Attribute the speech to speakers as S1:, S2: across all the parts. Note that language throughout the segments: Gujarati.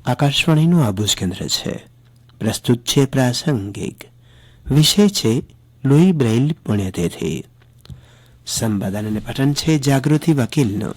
S1: આકાશવાણીનું આબુજ કેન્દ્ર છે. પ્રસ્તુત છે પ્રાસંગિક. વિષય છે લુઈ બ્રેઇલ પુણ્યતિથિ. સંપાદન અને પઠન છે જાગૃતિ વકીલનો.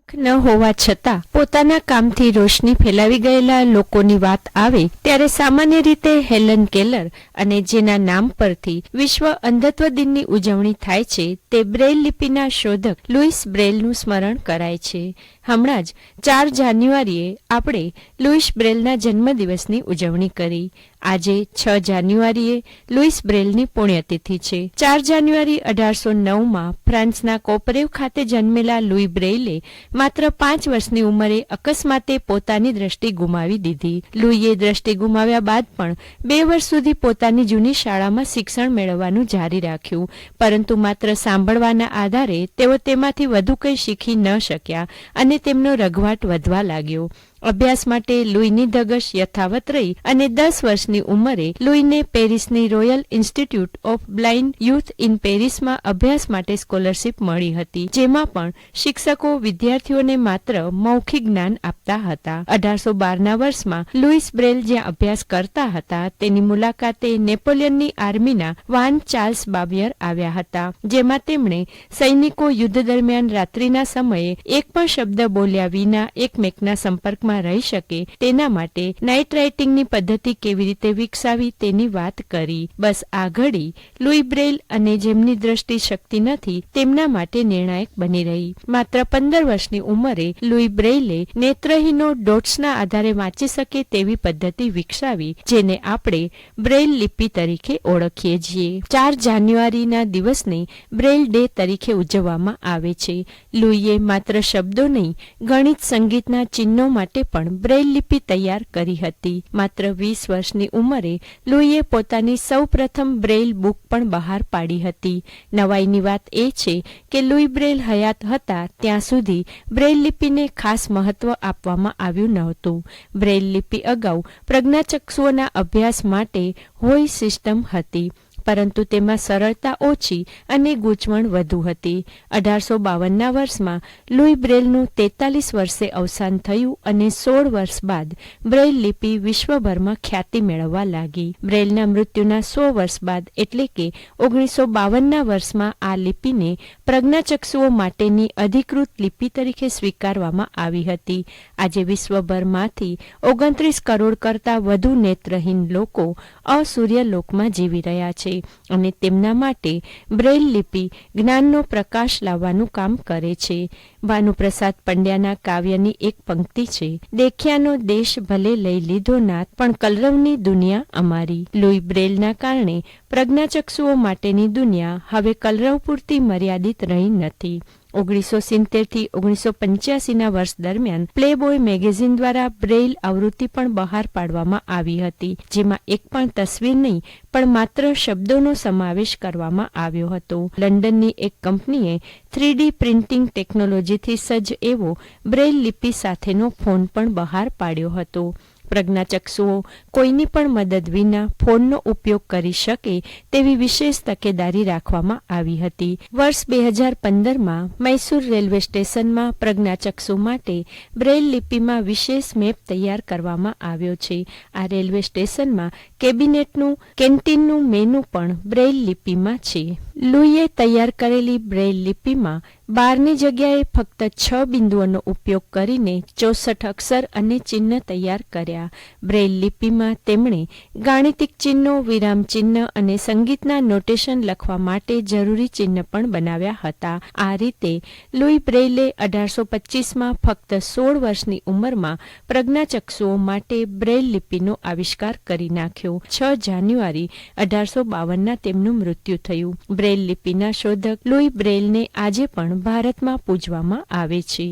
S2: ન હોવા છતાં પોતાના કામથી રોશની ફેલાવી ગયેલા લોકોની વાત આવે ત્યારે સામાન્ય રીતે હેલન કેલર અને જેના નામ પરથી વિશ્વ અંધત્વ દિનની ઉજવણી થાય છે તે બ્રેઇલ લિપિના શોધક લુઈસ બ્રેઇલનું સ્મરણ કરાય છે. હમણાં જ 4 જાન્યુઆરીએ આપણે લુઈસ બ્રેઇલના જન્મદિવસની ઉજવણી કરી. આજે 6 જાન્યુઆરીએ લુઈસ બ્રેઇલની પુણ્યતિથિ છે. 4 જાન્યુઆરી 1809માં ફ્રાન્સના કોપરેવ ખાતે જન્મેલા લુઈ બ્રેઇલે માત્ર 5 વર્ષની ઉંમરે અકસ્માતે પોતાની દ્રષ્ટિ ગુમાવી દીધી. લુઈએ દ્રષ્ટિ ગુમાવ્યા બાદ પણ 2 વર્ષ સુધી પોતાની જૂની શાળામાં શિક્ષણ મેળવવાનું જારી રાખ્યું, પરંતુ માત્ર સાંભળવાના આધારે તેઓ તેમાંથી વધુ કંઈ શીખી ન શક્યા અને તેમનો રઘવાટ વધવા લાગ્યો. અભ્યાસ માટે લુઈની ધગશ યથાવત રહી અને 10 વર્ષની ઉંમરે લુઈને પેરિસની royal institute of blind youth in પેરિસમાં અભ્યાસ માટે સ્કોલરશીપ મળી હતી, જેમાં પણ શિક્ષકો વિદ્યાર્થીઓને માત્ર મૌખિક જ્ઞાન આપતા હતા. 1812ના વર્ષમાં લુઈસ બ્રેઇલ જ્યાં અભ્યાસ કરતા હતા તેની મુલાકાતે નેપોલિયનની આર્મીના વાન ચાર્લ્સ બાવિયર આવ્યા હતા, જેમાં તેમણે સૈનિકો યુદ્ધ દરમિયાન રાત્રિના સમયે એક પણ શબ્દ બોલ્યા વિના એકમેકના સંપર્કમાં રહી શકે તેના માટે નાઇટ રાઇટિંગની પદ્ધતિ કેવી રીતે વિકસાવી તેની વાત કરી. બસ આ ઘડી લુઈ બ્રેઇલ અને જેમની દ્રષ્ટિ શક્તિ નથી તેમના માટે નિર્ણાયક બની રહી. માત્ર 15 વર્ષની ઉંમરે લુઈ બ્રેઇલે નેત્રહીનો ડોટ્સના આધારે વાંચી શકે તેવી પદ્ધતિ વિકસાવી, જેને આપણે બ્રેઇલ લિપિ તરીકે ઓળખીએ છીએ. 4 જાન્યુઆરીના દિવસને બ્રેઇલ ડે તરીકે ઉજવવામાં આવે છે. લુઈએ માત્ર શબ્દો નહીં, ગણિત સંગીતના ચિહ્નો માટે પણ બ્રેઇલ લિપિ તૈયાર કરી હતી. માત્ર 20 વર્ષની ઉંમરે લુઈએ પોતાની સૌપ્રથમ બ્રેઇલ બુક પણ બહાર પાડી હતી. નવાઈની વાત એ છે કે લુઈ બ્રેઇલ હયાત હતા ત્યાં સુધી બ્રેઇલ લિપિને ખાસ મહત્વ આપવામાં આવ્યું નહોતું. બ્રેઇલ લિપિ અગાઉ પ્રજ્ઞાચક્ષુઓના અભ્યાસ માટે હોય સિસ્ટમ હતી, પરંતુ તેમાં સરળતા ઓછી અને ગૂંચવણ વધુ હતી. 1852ના વર્ષમાં લુઈ બ્રેઇલનું 43 વર્ષે અવસાન થયું અને 16 વર્ષ બાદ બ્રેઇલ લિપિ વિશ્વભરમાં ખ્યાતિ મેળવવા લાગી. બ્રેઇલના મૃત્યુના 100 વર્ષ બાદ એટલે કે 1952ના વર્ષમાં આ લિપિને પ્રજ્ઞાચક્ષુઓ માટેની અધિકૃત લિપિ તરીકે સ્વીકારવામાં આવી હતી. આજે વિશ્વભરમાંથી 29 કરોડ કરતાં વધુ નેત્રહીન લોકો અસૂર્યલોકમાં જીવી રહ્યા છે અને તેમના માટે બ્રેઇલ લિપિ જ્ઞાનનો પ્રકાશ લાવવાનું કામ કરે છે. ભાનુપ્રસાદ પંડ્યાના કાવ્યની એક પંક્તિ છે, દેખ્યાનો દેશ ભલે લઈ લીધો નાથ, પણ કલરવની દુનિયા અમારી. લુઈ બ્રેઇલના કારણે પ્રજ્ઞાચક્ષુઓ માટેની દુનિયા હવે કલરવ પૂરતી મર્યાદિત રહી નથી. 1970 થી 1985ના વર્ષ દરમિયાન પ્લેબોય મેગેઝિન દ્વારા બ્રેઇલ આવૃત્તિ પણ બહાર પાડવામાં આવી હતી, જેમાં એક પણ તસવીર નહીં પણ માત્ર શબ્દોનો સમાવેશ કરવામાં આવ્યો હતો. લંડનની એક કંપનીએ 3D પ્રિન્ટિંગ ટેકનોલોજીથી સજ્જ એવો બ્રેઇલ લિપિ સાથેનો ફોન પણ બહાર પાડ્યો હતો. પ્રજ્ઞાચક્ષુઓ કોઈની પણ મદદ વિના ફોનનો ઉપયોગ કરી શકે તેવી વિશેષ તકેદારી રાખવામાં આવી હતી. વર્ષ 2015માં મૈસૂર રેલવે સ્ટેશનમાં પ્રજ્ઞાચક્ષુ માટે બ્રેઇલ લિપિમાં વિશેષ મેપ તૈયાર કરવામાં આવ્યો છે. આ રેલવે સ્ટેશનમાં કેબિનેટનું કેન્ટીનનું મેનુ પણ બ્રેઇલ લિપિમાં છે. લુઈએ તૈયાર કરેલી બ્રેઇલ લિપિમાં 12ની જગ્યાએ ફક્ત 6 બિંદુઓનો ઉપયોગ કરીને 64 અક્ષર અને ચિહ્ન તૈયાર કર્યા. બ્રેઇલ લિપિમાં તેમણે ગાણિતિક ચિહ્નો, વિરામ ચિહ્ન અને સંગીતના નોટેશન લખવા માટે જરૂરી ચિહ્ન પણ બનાવ્યા હતા. આ રીતે લુઈ બ્રેઇલે 1825માં ફક્ત 16 વર્ષની ઉંમરમાં પ્રજ્ઞાચક્ષુઓ માટે બ્રેઇલ લિપિનો આવિષ્કાર કરી નાખ્યો. 6 જાન્યુઆરી 1852ના તેમનું મૃત્યુ થયું. બ્રેઇલ લિપિના શોધક લુઈ બ્રેઇલને આજે પણ ભારતમાં પૂજવામાં આવે છે.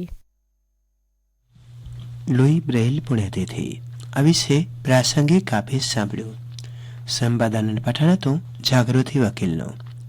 S1: લુઈ બ્રેઇલ પુણ્યતિથિ આ વિશે પ્રાસંગિક આપે સાંભળ્યું. સંપાદન અને પઠન હતું જાગૃતિ વકીલનો.